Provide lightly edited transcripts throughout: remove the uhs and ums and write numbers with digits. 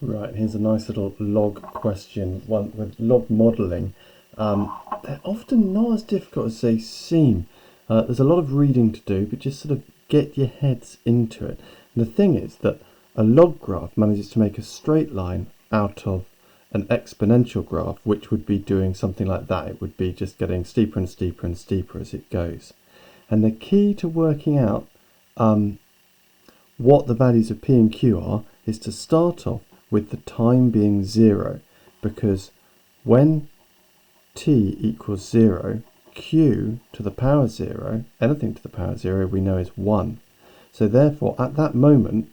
Right, here's a nice little log question, one with log modelling. They're often not as difficult as they seem. There's a lot of reading to do, but just sort of get your heads into it. And the thing is that a log graph manages to make a straight line out of an exponential graph, which would be doing something like that. It would be just getting steeper and steeper and steeper as it goes. And the key to working out what the values of P and Q are is to start off with the time being 0, because when t equals 0, q to the power 0, anything to the power 0 we know is 1. So therefore at that moment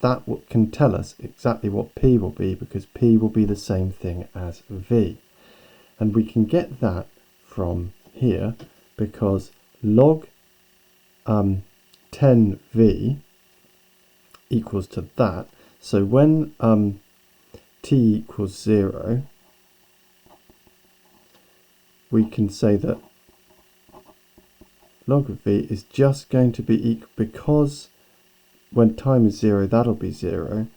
that can tell us exactly what P will be, because P will be the same thing as V. And we can get that from here, because log 10V equals to that. So when t equals 0, we can say that log of v is just going to be equal, because when time is 0, that'll be 0.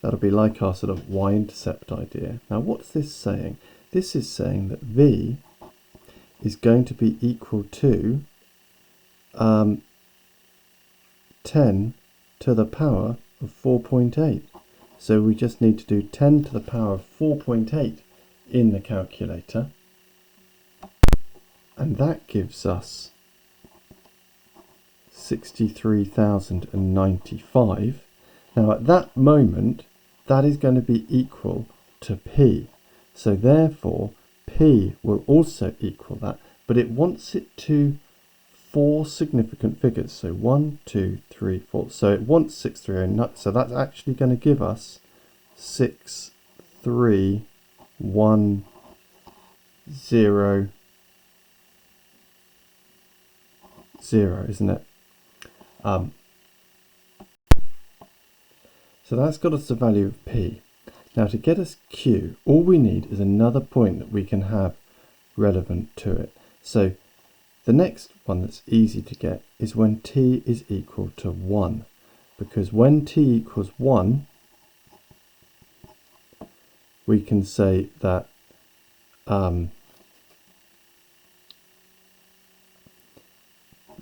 That'll be like our sort of y-intercept idea. Now what's this saying? This is saying that v is going to be equal to 10 to the power of 4.8. So we just need to do 10 to the power of 4.8 in the calculator, and that gives us 63,095. Now at that moment that is going to be equal to P, so therefore P will also equal that, but it wants it to 4 significant figures, so 1, 2, 3, 4. So it wants 6309, so that's actually going to give us 63100, isn't it? So that's got us the value of P. Now to get us Q, all we need is another point that we can have relevant to it. So the next one that's easy to get is when t is equal to 1, because when t equals 1, we can say that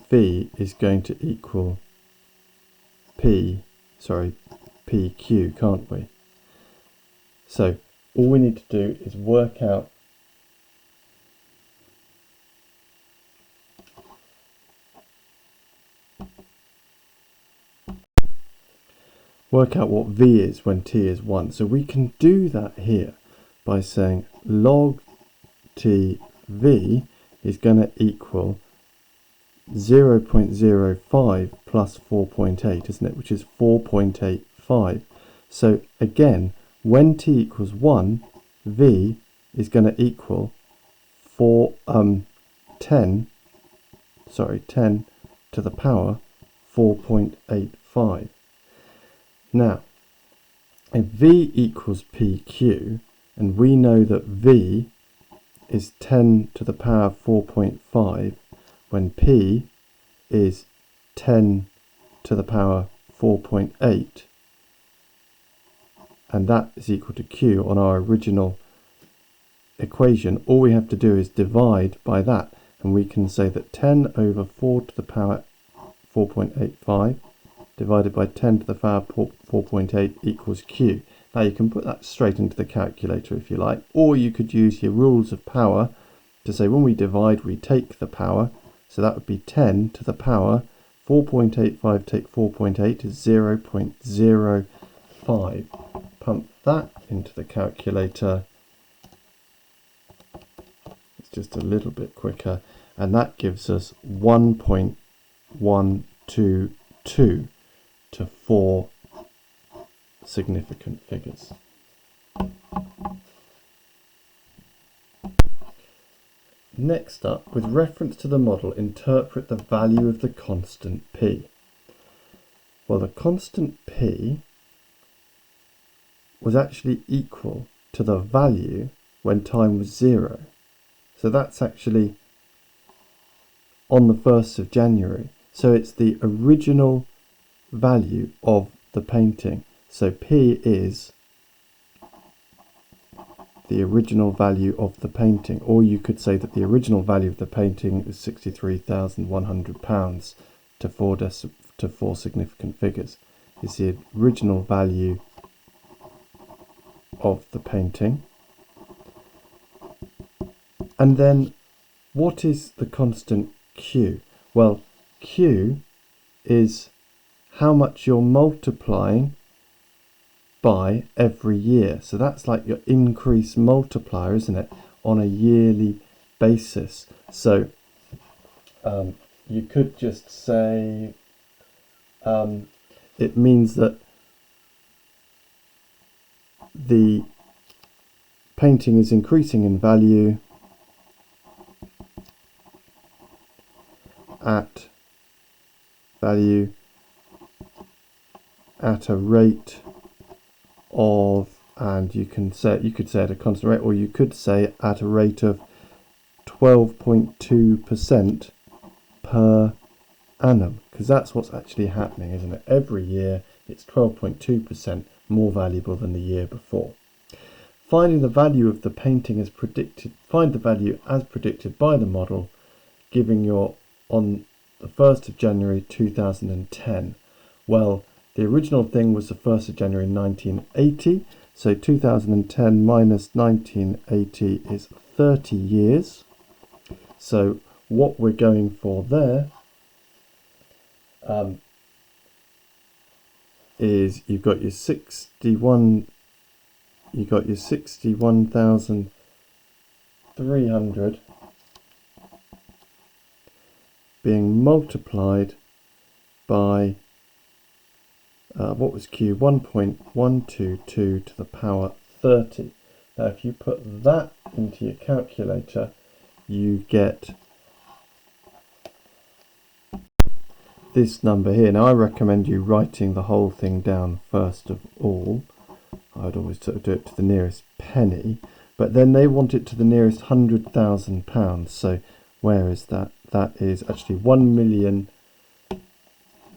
v is going to equal PQ, can't we? So all we need to do is work out what V is when t is 1. So we can do that here by saying log TV is going to equal 0.05 plus 4.8, isn't it? Which is 4.85. So again, when t equals 1, V is going to equal 10 to the power 4.85. Now, if V equals PQ, and we know that V is 10 to the power 4.5, when P is 10 to the power 4.8, and that is equal to Q on our original equation, all we have to do is divide by that, and we can say that 10 over 4 to the power 4.85 divided by 10 to the power 4.8 equals Q. Now you can put that straight into the calculator if you like, or you could use your rules of power to say when we divide we take the power, so that would be 10 to the power 4.85 take 4.8 is 0.05. Pump that into the calculator, it's just a little bit quicker, and that gives us 1.122 to 4 significant figures. Next up, with reference to the model, interpret the value of the constant P. Well, the constant P was actually equal to the value when time was 0. So that's actually on the 1st of January. So it's the original value of the painting. So P is the original value of the painting, or you could say that the original value of the painting is £63,100 to four significant figures. Is the original value of the painting. And then what is the constant Q? Well, Q is how much you're multiplying by every year. So that's like your increase multiplier, isn't it, on a yearly basis. So you could just say it means that the painting is increasing in value at a rate of, and you could say at a constant rate, or you could say at a rate of 12.2% per annum, because that's what's actually happening, isn't it? Every year it's 12.2% more valuable than the year before. Finding the value of the painting as predicted, find the value as predicted by the model, giving your on the 1st of January 2010. Well, the original thing was the 1st of January 1980, so 2010 minus 1980 is 30 years. So what we're going for there is you've got your 61,300 being multiplied by what was Q? 1.122 to the power 30. Now if you put that into your calculator, you get this number here. Now I recommend you writing the whole thing down first of all. I'd always sort of do it to the nearest penny, but then they want it to the nearest £100,000. So where is that? That is actually 1 million.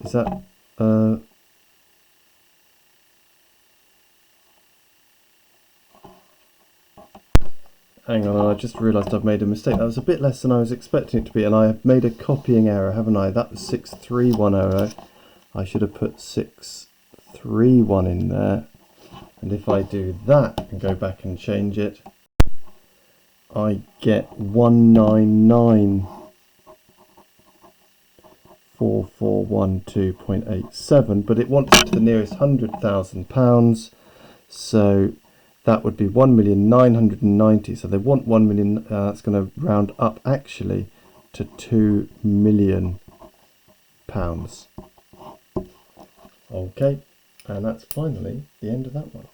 Is that hang on, I just realised I've made a mistake. That was a bit less than I was expecting it to be, and I have made a copying error, haven't I? That was 63100. I should have put 631 in there. And if I do that and go back and change it, I get 1994412.87, but it wants it to the nearest £100,000, so that would be 1,990,000. So they want 1 million. That's going to round up actually to £2 million. Okay, and that's finally the end of that one.